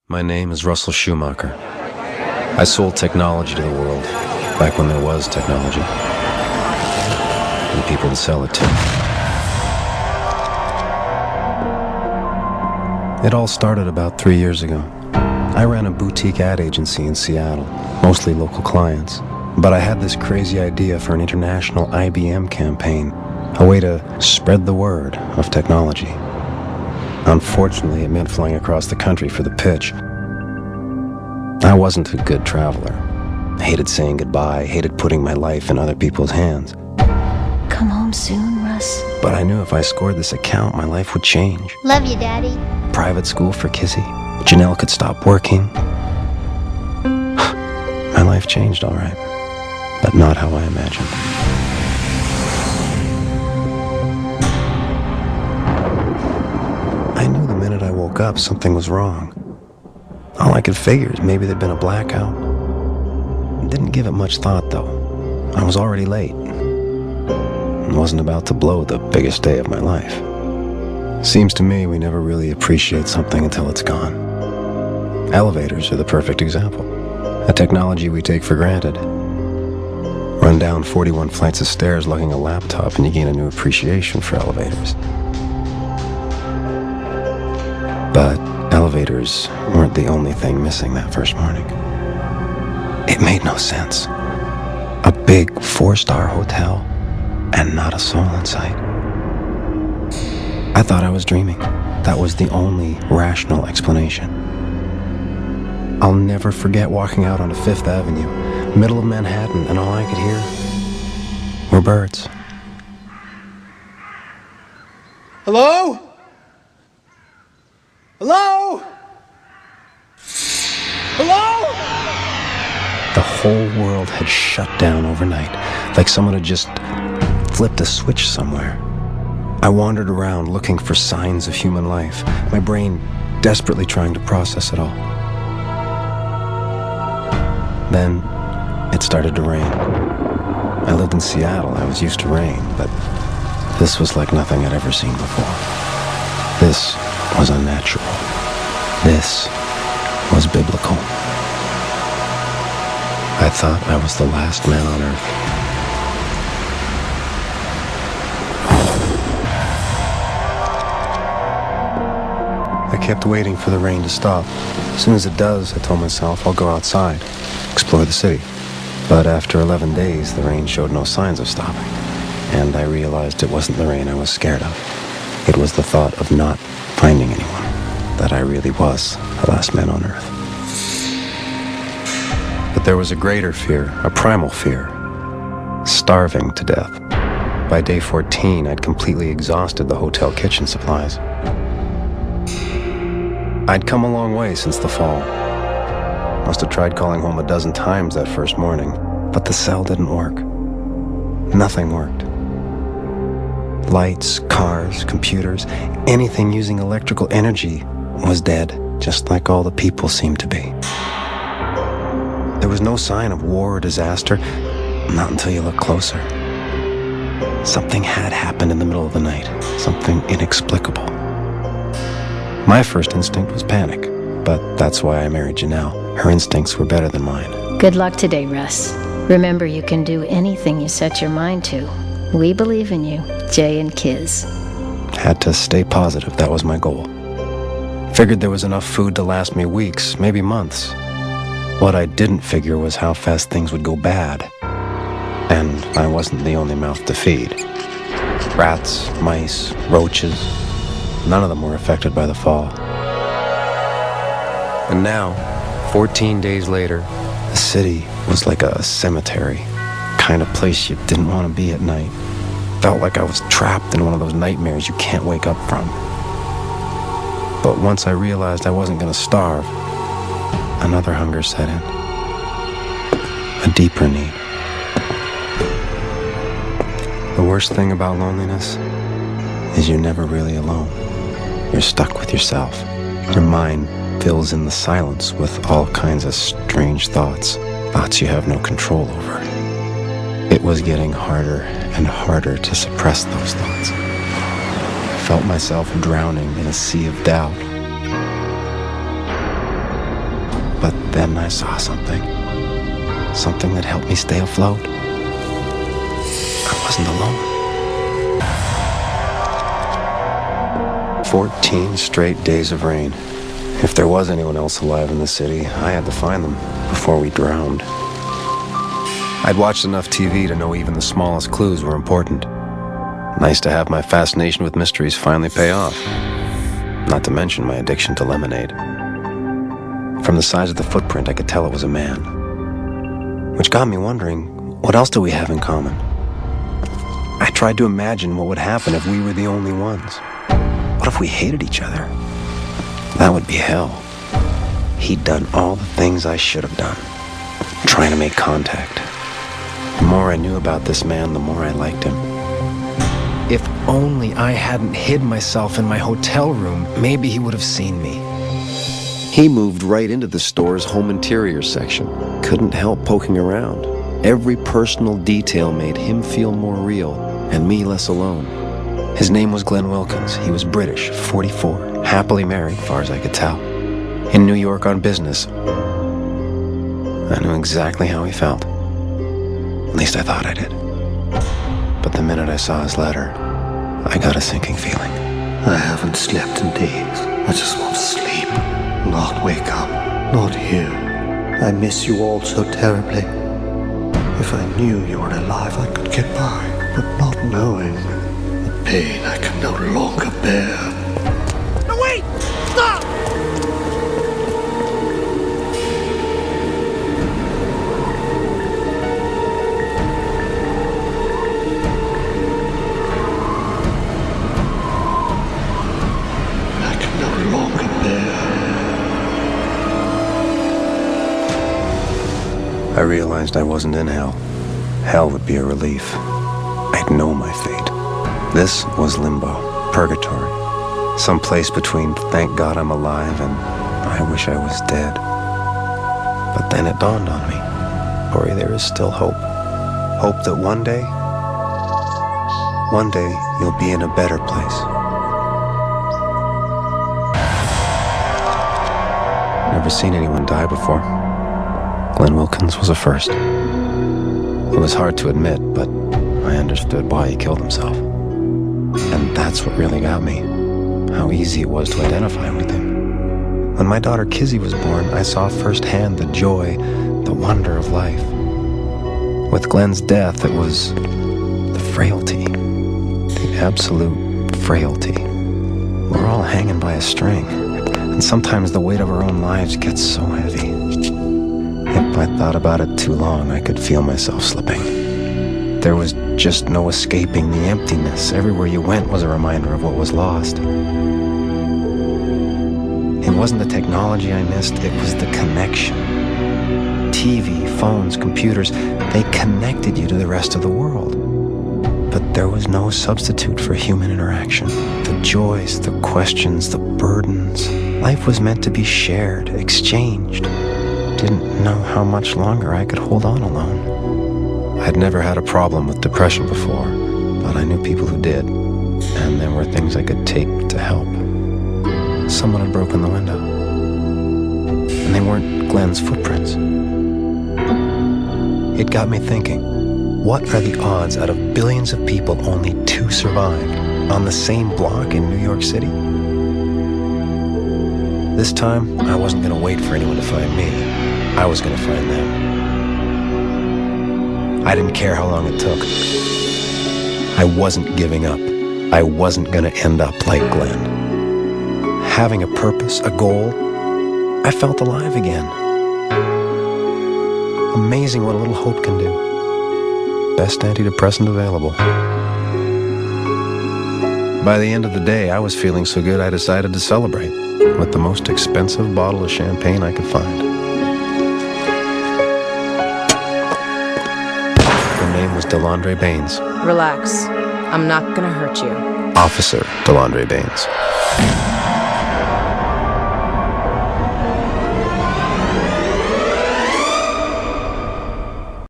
My name is Russell Shoemaker. I sold technology to the world, back when there was technology, and people to sell it to. It all started about 3 years ago. I ran a boutique ad agency in Seattle, mostly local clients, but I had this crazy idea for an international IBM campaign, a way to spread the word of technology. Unfortunately, it meant flying across the country for the pitch. I wasn't a good traveler. Hated saying goodbye, hated putting my life in other people's hands. Come home soon, Russ. But I knew if I scored this account, my life would change. Love you, Daddy. Private school for Kizzy. Janelle could stop working. My life changed, all right, but not how I imagined. I knew the minute I woke up something was wrong. All I could figure is maybe there'd been a blackout. Didn't give it much thought, though. I was already late and wasn't about to blow the biggest day of my life. Seems to me we never really appreciate something until it's gone. Elevators are the perfect example. A technology we take for granted. Run down 41 flights of stairs lugging a laptop and you gain a new appreciation for elevators. But elevators weren't the only thing missing that first morning. It made no sense. A big 4-star hotel and not a soul in sight. I thought I was dreaming. That was the only rational explanation. I'll never forget walking out onto 5th Avenue, middle of Manhattan, and all I could hear were birds. Hello? Hello? Hello? The whole world had shut down overnight, like someone had just flipped a switch somewhere. I wandered around looking for signs of human life, my brain desperately trying to process it all. Then it started to rain. I lived in Seattle. I was used to rain, but this was like nothing I'd ever seen before. This was unnatural. This was biblical. I thought I was the last man on earth. I kept waiting for the rain to stop. As soon as it does, I told myself I'll go outside, explore the city. But after 11 days, the rain showed no signs of stopping. And I realized it wasn't the rain I was scared of. It was the thought of not finding anyone, that I really was the last man on earth. But there was a greater fear, a primal fear, starving to death. By day 14, I'd completely exhausted the hotel kitchen supplies. I'd come a long way since the fall. Must have tried calling home a dozen times that first morning, but the cell didn't work. Nothing worked. Lights, cars, computers, anything using electrical energy was dead, just like all the people seemed to be. There was no sign of war or disaster, not until you look closer. Something had happened in the middle of the night, something inexplicable. My first instinct was panic, but that's why I married Janelle. Her instincts were better than mine. Good luck today, Russ. Remember, you can do anything you set your mind to. We believe in you, Jay and Kiz. Had to stay positive, that was my goal. Figured there was enough food to last me weeks, maybe months. What I didn't figure was how fast things would go bad. And I wasn't the only mouth to feed. Rats, mice, roaches, none of them were affected by the fall. And now, 14 days later, the city was like a cemetery, kind of place you didn't want to be at night. Felt like I was trapped in one of those nightmares you can't wake up from. But once I realized I wasn't going to starve, another hunger set in. A deeper need. The worst thing about loneliness is you're never really alone. You're stuck with yourself. Your mind fills in the silence with all kinds of strange thoughts you have no control over. It was getting harder and harder to suppress those thoughts. I felt myself drowning in a sea of doubt. then I saw something. Something that helped me stay afloat. I wasn't alone. 14 straight days of rain. If there was anyone else alive in the city, I had to find them before we drowned. I'd watched enough TV to know even the smallest clues were important. Nice to have my fascination with mysteries finally pay off. Not to mention my addiction to lemonade. From the size of the footprint, I could tell it was a man. Which got me wondering, what else do we have in common? I tried to imagine what would happen if we were the only ones. What if we hated each other? That would be hell. He'd done all the things I should have done. Trying to make contact. The more I knew about this man, the more I liked him. If only I hadn't hid myself in my hotel room, maybe he would have seen me. He moved right into the store's home interior section. Couldn't help poking around. Every personal detail made him feel more real, and me less alone. His name was Glenn Wilkins. He was British, 44, happily married, far as I could tell. In New York on business. I knew exactly how he felt. At least I thought I did. But the minute I saw his letter, I got a sinking feeling. I haven't slept in days. I just want to sleep. Not wake up. Not here. I miss you all so terribly. If I knew you were alive, I could get by. But not knowing, the pain I can no longer bear. No, wait! Stop! I can no longer bear. I realized I wasn't in hell. Hell would be a relief. I'd know my fate. This was limbo, purgatory. Some place between thank God I'm alive and I wish I was dead. But then it dawned on me, Corey, there is still hope. Hope that one day you'll be in a better place. Never seen anyone die before. Glenn Wilkins was a first. It was hard to admit, but I understood why he killed himself. And that's what really got me, how easy it was to identify with him. When my daughter Kizzy was born, I saw firsthand the joy, the wonder of life. With Glenn's death, it was the frailty, the absolute frailty. We're all hanging by a string, and sometimes the weight of our own lives gets so heavy. If I thought about it too long, I could feel myself slipping. There was just no escaping the emptiness. Everywhere you went was a reminder of what was lost. It wasn't the technology I missed, it was the connection. TV, phones, computers, they connected you to the rest of the world. But there was no substitute for human interaction. The joys, the questions, the burdens. Life was meant to be shared, exchanged. Didn't know how much longer I could hold on alone. I'd never had a problem with depression before, but I knew people who did, and there were things I could take to help. Someone had broken the window, and they weren't Glenn's footprints. It got me thinking, what are the odds out of billions of people only 2 survived on the same block in New York City? This time, I wasn't going to wait for anyone to find me. I was going to find them. I didn't care how long it took. I wasn't giving up. I wasn't going to end up like Glenn. Having a purpose, a goal, I felt alive again. Amazing what a little hope can do. Best antidepressant available. By the end of the day, I was feeling so good I decided to celebrate with the most expensive bottle of champagne I could find. Her name was Delondre Baines. Relax. I'm not gonna hurt you. Officer Delondre Baines.